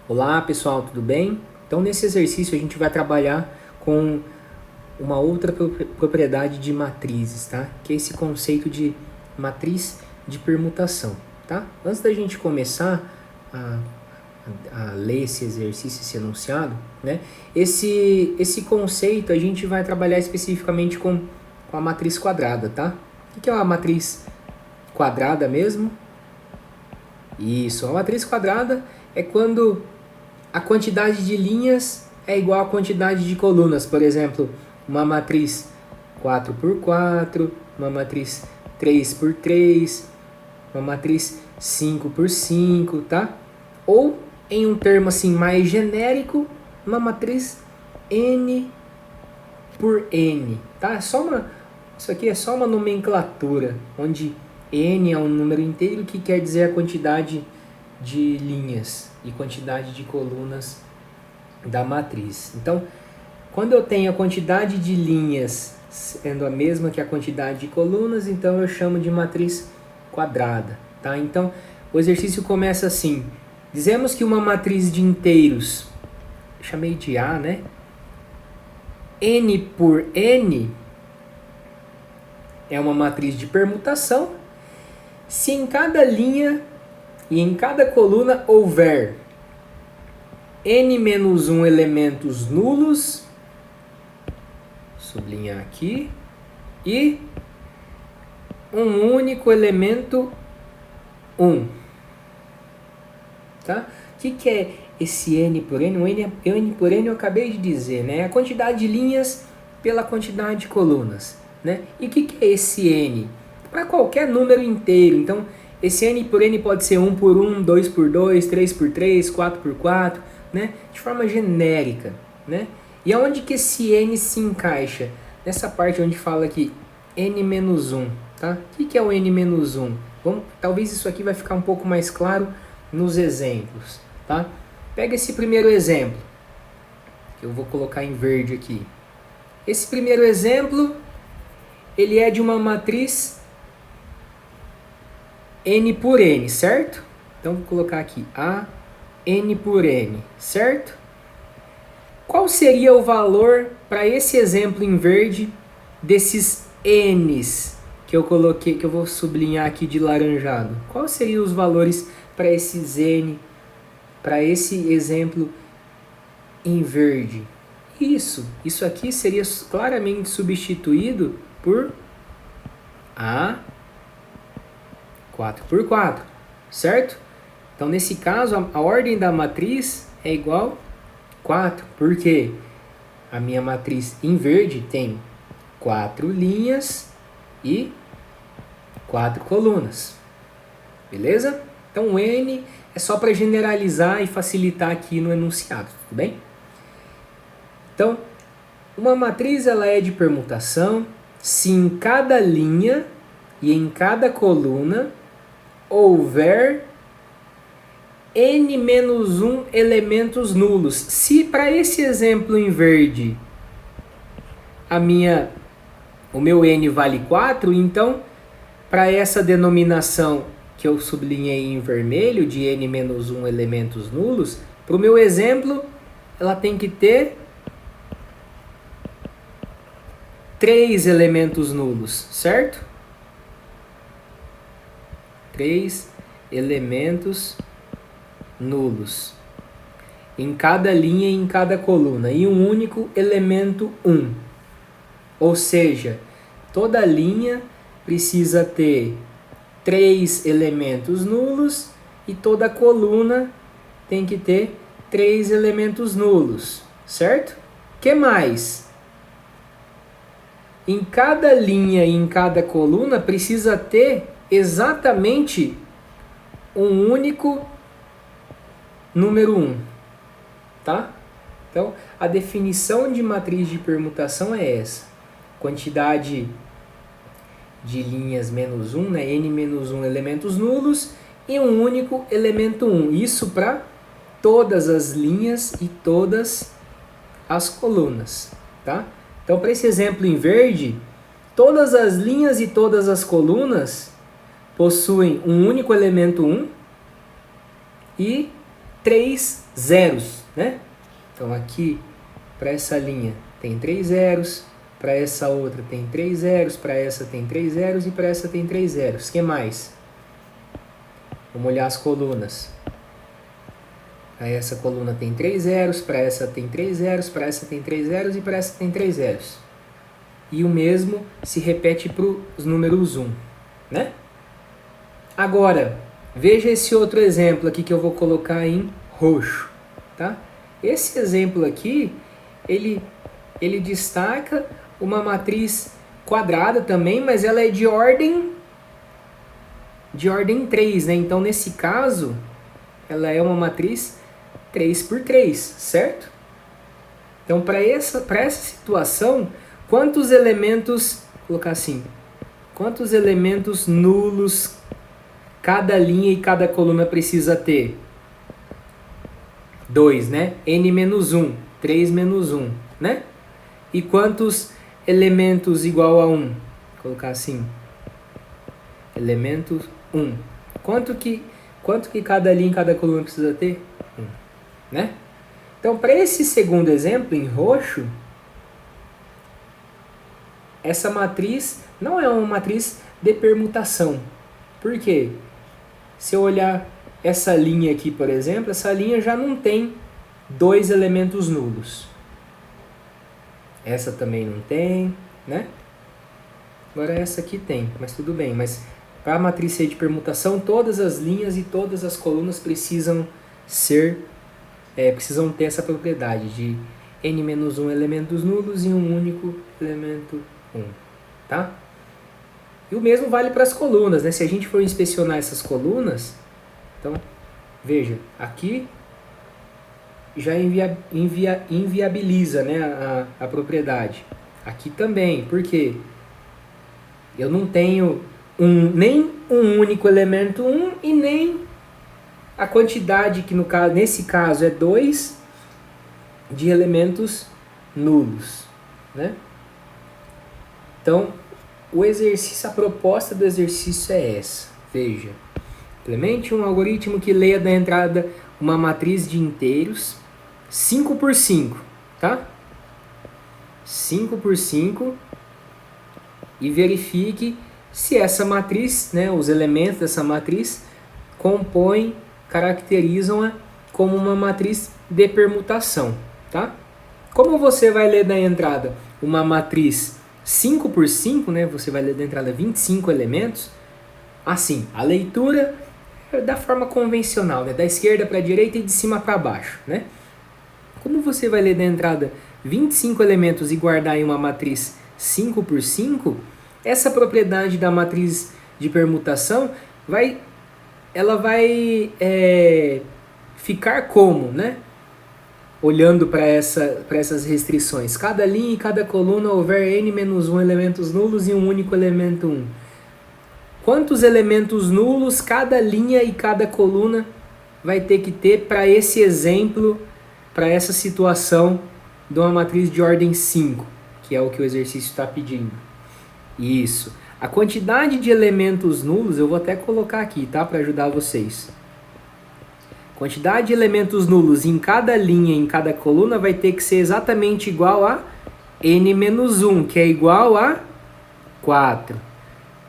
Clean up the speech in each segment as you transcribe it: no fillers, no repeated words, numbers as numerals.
Olá pessoal, tudo bem? Então nesse exercício a gente vai trabalhar com uma outra propriedade de matrizes, tá? Que é esse conceito de matriz de permutação, tá? Antes da gente começar a ler esse exercício, esse enunciado, né? Esse conceito a gente vai trabalhar especificamente com a matriz quadrada, tá? O que é uma matriz quadrada mesmo? Isso, a matriz quadrada é quando a quantidade de linhas é igual à quantidade de colunas. Por exemplo, uma matriz 4x4, uma matriz 3x3, uma matriz 5x5, tá? Ou, em um termo assim mais genérico, uma matriz n por n, tá? Isso aqui é só uma nomenclatura, onde n é um número inteiro que quer dizer a quantidade de linhas e quantidade de colunas da matriz. Então, quando eu tenho a quantidade de linhas sendo a mesma que a quantidade de colunas, então eu chamo de matriz quadrada, tá? Então, o exercício começa assim: dizemos que uma matriz de inteiros, chamei de A, né? N por N é uma matriz de permutação se em cada linha e em cada coluna houver n-1 elementos nulos, sublinhar aqui, e um único elemento 1. Tá? O que é esse n por n? O n por n eu acabei de dizer, né? A quantidade de linhas pela quantidade de colunas. Né? E o que é esse n? Para qualquer número inteiro. Então, esse n por n pode ser 1 por 1, 2 por 2, 3 por 3, 4 por 4, né? De forma genérica. Né? E aonde que esse n se encaixa? Nessa parte onde fala aqui n-1. Tá? O que é o n-1? Talvez isso aqui vai ficar um pouco mais claro nos exemplos. Tá? Pega esse primeiro exemplo, que eu vou colocar em verde aqui. Esse primeiro exemplo, ele é de uma matriz n por n, certo? Então, vou colocar aqui A, n por n, certo? Qual seria o valor para esse exemplo em verde desses n's que eu coloquei, que eu vou sublinhar aqui de laranjado? Quais seriam os valores para esses n, para esse exemplo em verde? Isso aqui seria claramente substituído por A 4x4, certo? Então, nesse caso, a ordem da matriz é igual 4, porque a minha matriz em verde tem 4 linhas e 4 colunas, beleza? Então, o N é só para generalizar e facilitar aqui no enunciado, tudo bem? Então, uma matriz ela é de permutação se em cada linha e em cada coluna houver n-1 elementos nulos. Se para esse exemplo em verde o meu n vale 4, então para essa denominação que eu sublinhei em vermelho de n-1 elementos nulos, para o meu exemplo ela tem que ter 3 elementos nulos, certo? 3 elementos nulos em cada linha e em cada coluna, e um único elemento 1. Ou seja, toda linha precisa ter 3 elementos nulos e toda coluna tem que ter 3 elementos nulos, certo? O que mais? Em cada linha e em cada coluna precisa ter exatamente um único número 1, tá? Então, a definição de matriz de permutação é essa: quantidade de linhas menos 1, né? n-1 elementos nulos e um único elemento 1. Isso para todas as linhas e todas as colunas, tá? Então, para esse exemplo em verde, todas as linhas e todas as colunas possuem um único elemento 1 e 3 zeros, né? Então aqui, para essa linha, tem 3 zeros, para essa outra tem 3 zeros, para essa tem 3 zeros e para essa tem 3 zeros. O que mais? Vamos olhar as colunas. Para essa coluna tem 3 zeros, para essa tem 3 zeros, para essa tem 3 zeros e para essa tem 3 zeros. E o mesmo se repete para os números 1, né? Agora, veja esse outro exemplo aqui que eu vou colocar em roxo, tá? Esse exemplo aqui, ele destaca uma matriz quadrada também, mas ela é de ordem 3, né? Então, nesse caso, ela é uma matriz 3 por 3, certo? Então, para essa situação, quantos elementos, vou colocar assim, quantos elementos nulos cada linha e cada coluna precisa ter? 2, né? N menos 1, 3 menos 1, né? E quantos elementos igual a 1? Vou colocar assim, elemento 1. Quanto que cada linha e cada coluna precisa ter? 1, né? Então, para esse segundo exemplo, em roxo, essa matriz não é uma matriz de permutação. Por quê? Se eu olhar essa linha aqui, por exemplo, essa linha já não tem 2 elementos nulos. Essa também não tem, né? Agora essa aqui tem, mas tudo bem. Mas para a matriz ser de permutação, todas as linhas e todas as colunas precisam ter essa propriedade de n-1 elementos nulos e um único elemento 1, tá? E o mesmo vale para as colunas, né? Se a gente for inspecionar essas colunas, então, veja, aqui já inviabiliza, né, a propriedade. Aqui também, porque eu não tenho nem um único elemento 1 e nem a quantidade, que nesse caso é 2, de elementos nulos, né? Então, a proposta do exercício é essa. Veja, implemente um algoritmo que leia da entrada uma matriz de inteiros 5 por 5, tá? 5 por 5 e verifique se essa matriz, né, os elementos dessa matriz caracterizam-a como uma matriz de permutação, tá? Como você vai ler da entrada uma matriz 5 por 5, né, você vai ler da entrada 25 elementos, assim, a leitura é da forma convencional, né, da esquerda para a direita e de cima para baixo, né? Como você vai ler da entrada 25 elementos e guardar em uma matriz 5 por 5, essa propriedade da matriz de permutação vai ficar como, né? Olhando para essas restrições. Cada linha e cada coluna houver n-1 elementos nulos e um único elemento 1. Quantos elementos nulos cada linha e cada coluna vai ter que ter para esse exemplo, para essa situação de uma matriz de ordem 5, que é o que o exercício está pedindo? Isso. A quantidade de elementos nulos, eu vou até colocar aqui, tá? Para ajudar vocês. Quantidade de elementos nulos em cada linha, em cada coluna, vai ter que ser exatamente igual a n-1, que é igual a 4,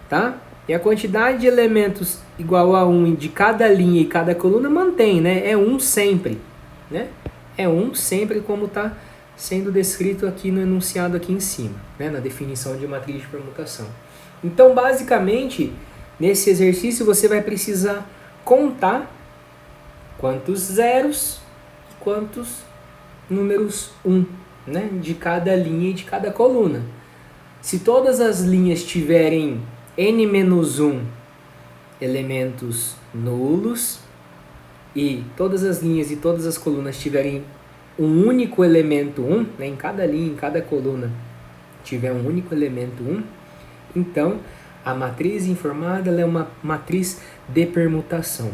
tá? E a quantidade de elementos igual a 1 de cada linha e cada coluna mantém, né? É 1 sempre, né? É 1 sempre, como está sendo descrito aqui no enunciado aqui em cima, né? Na definição de matriz de permutação. Então, basicamente, nesse exercício você vai precisar contar quantos zeros e quantos números 1, né, de cada linha e de cada coluna. Se todas as linhas tiverem n-1 elementos nulos e todas as linhas e todas as colunas tiverem um único elemento 1, né, em cada linha, em cada coluna tiver um único elemento 1, então a matriz informada ela é uma matriz de permutação.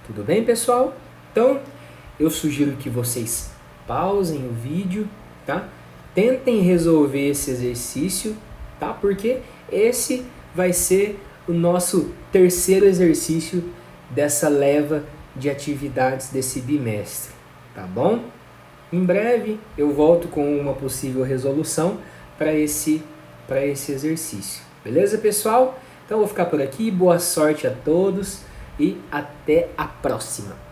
Tudo bem, pessoal? Então, eu sugiro que vocês pausem o vídeo, tá? Tentem resolver esse exercício, tá? Porque esse vai ser o nosso terceiro exercício dessa leva de atividades desse bimestre, tá bom? Em breve eu volto com uma possível resolução para esse exercício. Beleza, pessoal? Então eu vou ficar por aqui. Boa sorte a todos e até a próxima.